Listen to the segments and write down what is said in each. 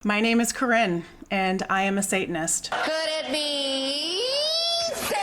My name is Corinne, and I am a Satanist. Could it be Satan?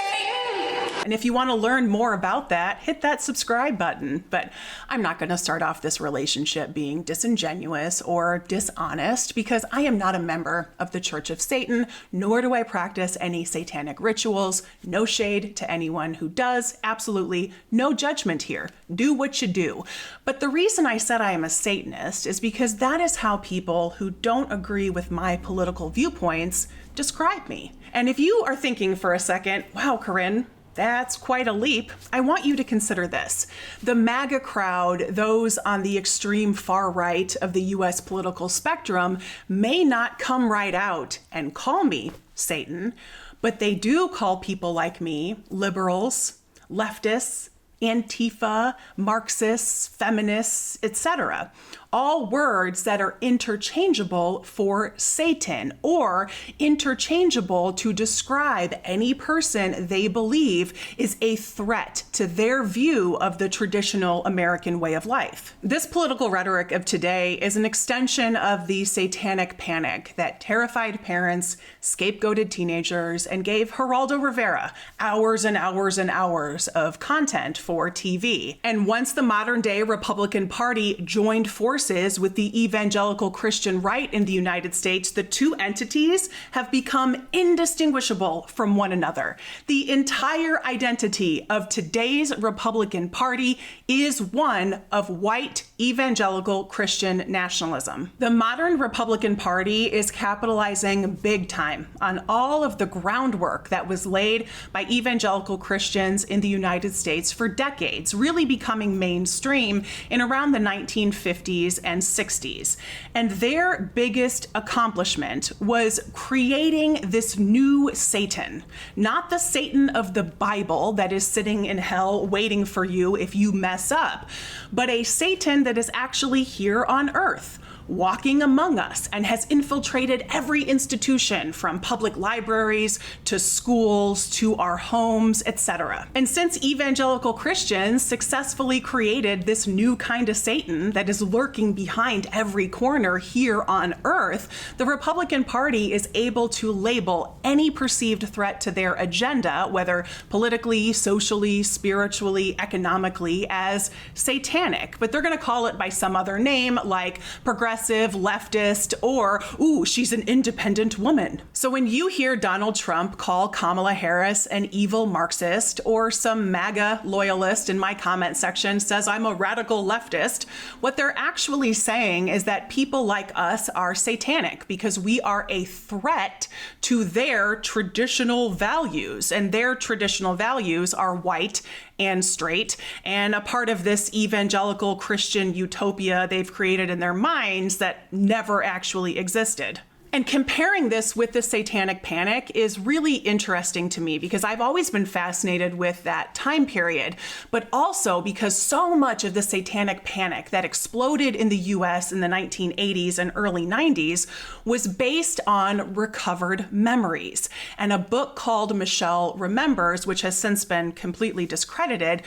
And if you want to learn more about that, hit that subscribe button. But I'm not going to start off this relationship being disingenuous or dishonest because I am not a member of the Church of Satan, nor do I practice any satanic rituals. No shade to anyone who does. Absolutely no judgment here. Do what you do. But the reason I said I am a Satanist is because that is how people who don't agree with my political viewpoints describe me. And if you are thinking for a second, wow, Corinne, that's quite a leap, I want you to consider this. The MAGA crowd, those on the extreme far right of the US political spectrum, may not come right out and call me Satan, but they do call people like me liberals, leftists, Antifa, Marxists, feminists, etc. All words that are interchangeable for Satan or interchangeable to describe any person they believe is a threat to their view of the traditional American way of life. This political rhetoric of today is an extension of the Satanic Panic that terrified parents, scapegoated teenagers, and gave Geraldo Rivera hours and hours and hours of content for TV. And once the modern day Republican Party joined forces with the evangelical Christian right in the United States, the two entities have become indistinguishable from one another. The entire identity of today's Republican Party is one of white evangelical Christian nationalism. The modern Republican Party is capitalizing big time on all of the groundwork that was laid by evangelical Christians in the United States for decades, really becoming mainstream in around the 1950s and 60s. And their biggest accomplishment was creating this new Satan, not the Satan of the Bible that is sitting in hell waiting for you if you mess up, but a Satan that is actually here on earth, walking among us, and has infiltrated every institution from public libraries to schools to our homes, etc. And since evangelical Christians successfully created this new kind of Satan that is lurking behind every corner here on earth, the Republican Party is able to label any perceived threat to their agenda, whether politically, socially, spiritually, economically, as satanic. But they're going to call it by some other name like progressive, leftist, or, ooh, she's an independent woman. So when you hear Donald Trump call Kamala Harris an evil Marxist, or some MAGA loyalist in my comment section says I'm a radical leftist, what they're actually saying is that people like us are satanic because we are a threat to their traditional values, and their traditional values are white and straight, and a part of this evangelical Christian utopia they've created in their minds that never actually existed. And comparing this with the Satanic Panic is really interesting to me because I've always been fascinated with that time period, but also because so much of the Satanic Panic that exploded in the US in the 1980s and early 90s was based on recovered memories. And a book called Michelle Remembers, which has since been completely discredited,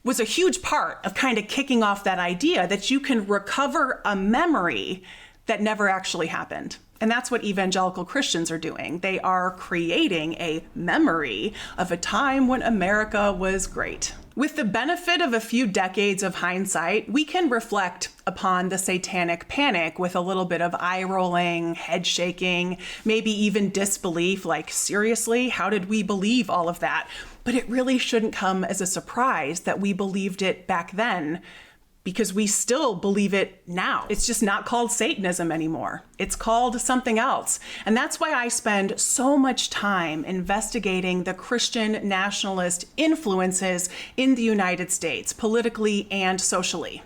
was a huge part of kind of kicking off that idea that you can recover a memory that never actually happened. And that's what evangelical Christians are doing. They are creating a memory of a time when America was great. With the benefit of a few decades of hindsight, we can reflect upon the Satanic Panic with a little bit of eye rolling, head shaking, maybe even disbelief, like, seriously, how did we believe all of that? But it really shouldn't come as a surprise that we believed it back then, because we still believe it now. It's just not called Satanism anymore. It's called something else. And that's why I spend so much time investigating the Christian nationalist influences in the United States, politically and socially.